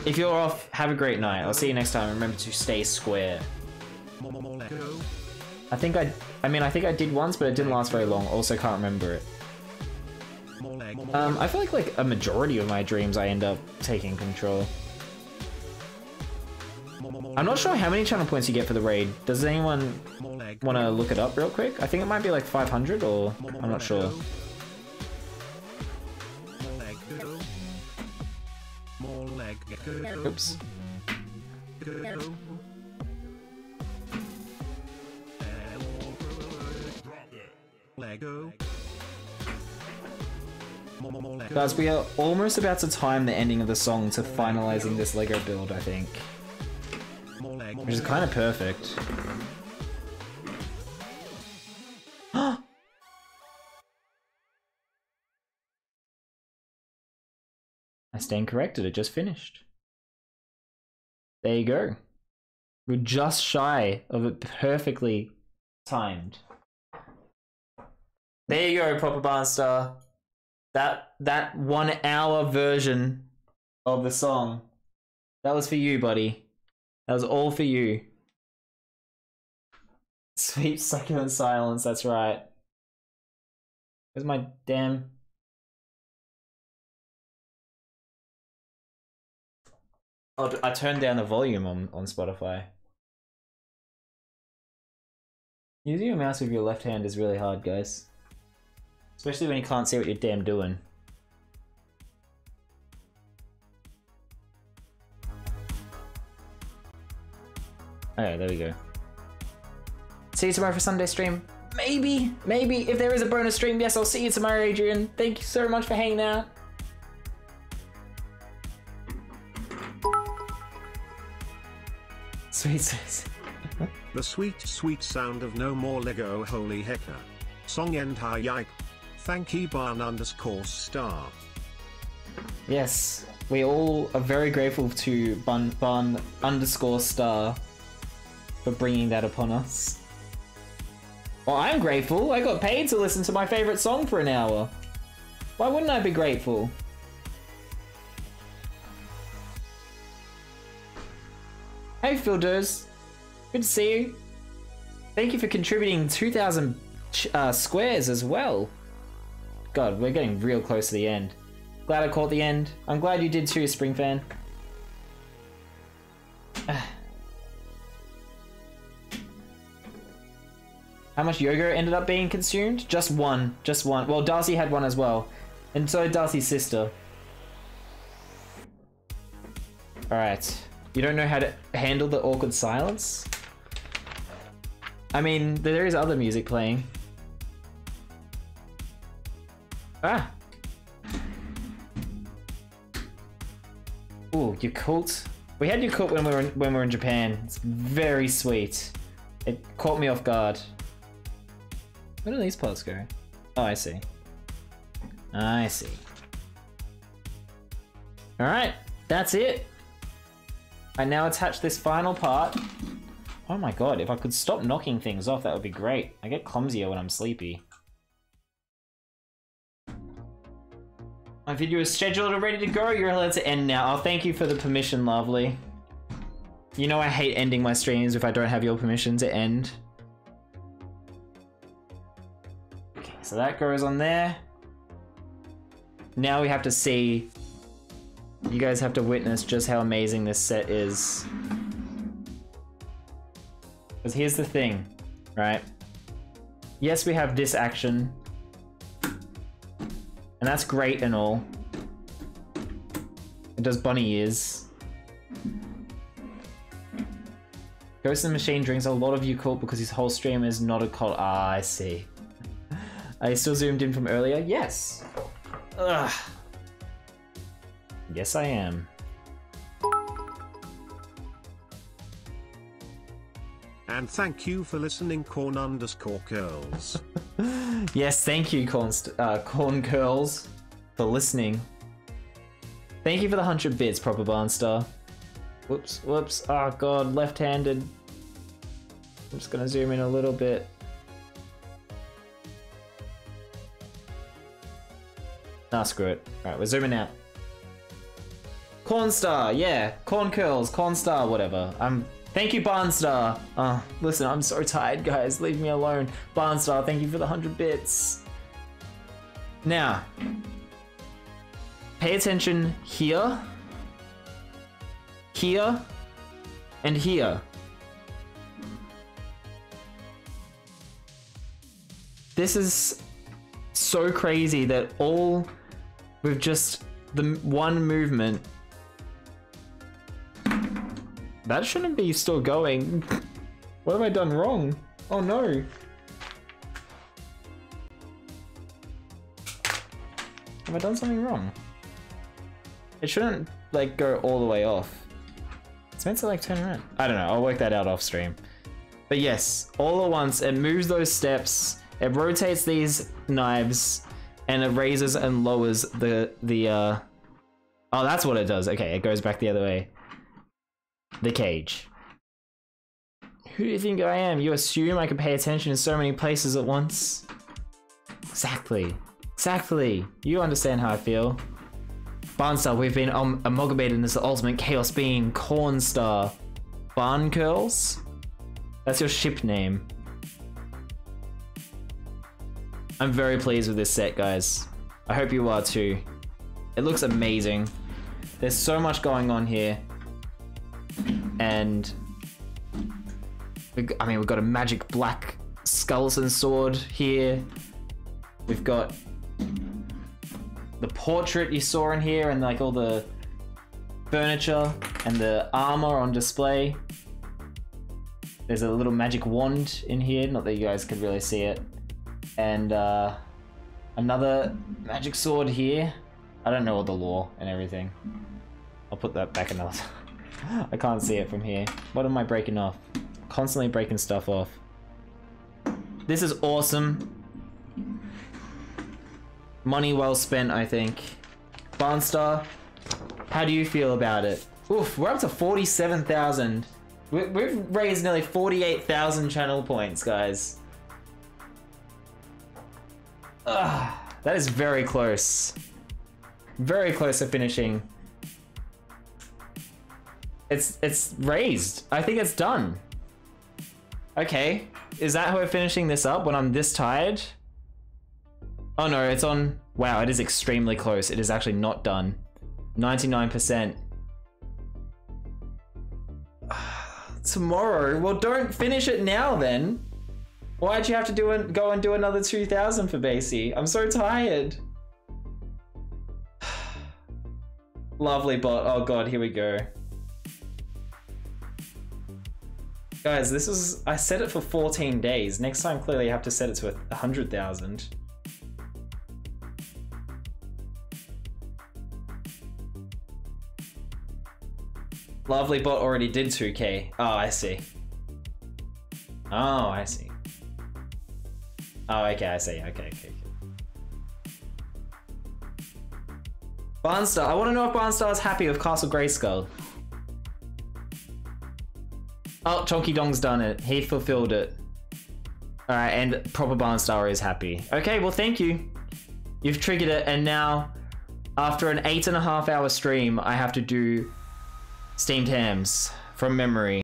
If you're off, have a great night. I'll see you next time. Remember to stay square. I think I did once, but it didn't last very long. Also can't remember it. I feel like a majority of my dreams I end up taking control. I'm not sure how many channel points you get for the raid. Does anyone want to look it up real quick? I think it might be like 500 or I'm not sure. Oops. Guys, we are almost about to time the ending of the song to finalizing this Lego build, I think. Which is kind of perfect. I stand corrected, it just finished. There you go. We're just shy of it perfectly timed. There you go, Proper Barnstar. That 1 hour version of the song. That was for you, buddy. That was all for you. Sweet succulent silence, that's right. Where's my damn... Oh, I turned down the volume on Spotify. Using your mouse with your left hand is really hard, guys. Especially when you can't see what you're damn doing. Okay, there we go. See you tomorrow for Sunday stream. Maybe, if there is a bonus stream, yes, I'll see you tomorrow, Adrian. Thank you so much for hanging out. Sweet. The sweet, sweet sound of no more Lego, holy hecka. Song end high yipe. Thank you, Barn_star. Yes, we all are very grateful to Barn_star for bringing that upon us. Well, I'm grateful. I got paid to listen to my favorite song for an hour. Why wouldn't I be grateful? Hey, Philders. Good to see you. Thank you for contributing 2,000 squares as well. God, we're getting real close to the end. Glad I caught the end. I'm glad you did too, Springfan. How much Yogo ended up being consumed? Just one. Well, Darcy had one as well. And so did Darcy's sister. Alright. You don't know how to handle the awkward silence? I mean, there is other music playing. Ah! Ooh, Yakult. We had Yakult when we were in Japan. It's very sweet. It caught me off guard. Where do these parts go? Oh, I see. I see. Alright, that's it. I now attach this final part. Oh my god, if I could stop knocking things off, that would be great. I get clumsier when I'm sleepy. My video is scheduled and ready to go. You're allowed to end now. Oh, thank you for the permission, lovely. You know I hate ending my streams if I don't have your permission to end. Okay, so that goes on there. Now we have to see. You guys have to witness just how amazing this set is. Because here's the thing, right? Yes, we have this action. And that's great and all. It does bunny ears. Ghost in the Machine drinks a lot of Yakult because his whole stream is not a cult. Ah, I see. Are you still zoomed in from earlier? Yes. Ugh. Yes, I am. And thank you for listening, Corn_Curls. Yes, thank you, Corn Curls, for listening. Thank you for the 100 bits, Proper Barnstar. Whoops, whoops. Oh god, left-handed. I'm just gonna zoom in a little bit. Nah, screw it. Alright, we're zooming out. Cornstar, yeah. Corn curls, Cornstar, whatever. Thank you, Barnstar. Listen, I'm so tired, guys. Leave me alone. Barnstar, thank you for the 100 bits. Now, pay attention here, here, and here. This is so crazy that all with just the one movement. That shouldn't be still going. What have I done wrong? Oh no. Have I done something wrong? It shouldn't like go all the way off. It's meant to like turn around. I don't know, I'll work that out off stream. But yes, all at once, it moves those steps, it rotates these knives, and it raises and lowers the oh, that's what it does. Okay, it goes back the other way. The cage. Who do you think I am? You assume I can pay attention in so many places at once? Exactly. Exactly. You understand how I feel. Barnstar, we've been amalgamated as the ultimate chaos being, Cornstar. Barn Curls? That's your ship name. I'm very pleased with this set, guys. I hope you are too. It looks amazing. There's so much going on here. And I mean, we've got a magic black skeleton sword here. We've got the portrait you saw in here and like all the furniture and the armor on display. There's a little magic wand in here, not that you guys could really see it. And another magic sword here. I don't know all the lore and everything. I'll put that back another time. I can't see it from here. What am I breaking off? Constantly breaking stuff off. This is awesome. Money well spent, I think. Barnstar, how do you feel about it? Oof, we're up to 47,000. We've raised nearly 48,000 channel points, guys. That is very close. Very close to finishing. It's raised. I think it's done. Okay, is that how we're finishing this up when I'm this tired? Oh no, it's on. Wow, it is extremely close. It is actually not done. 99%. Tomorrow? Well, don't finish it now then. Why'd you have to go and do another 2,000 for Basie? I'm so tired. Lovely bot. Oh god, here we go. Guys, this is, I set it for 14 days. Next time, clearly I have to set it to 100,000. Lovely bot already did 2k. Oh, I see. Oh, I see. Oh, okay, I see. Okay. Barnstar, I want to know if Barnstar is happy with Castle Grayskull. Oh, Chonky Dong's done it. He fulfilled it. Alright, and proper Barnstar is happy. Okay, well thank you. You've triggered it, and now, after an 8.5 hour stream, I have to do steamed hams from memory.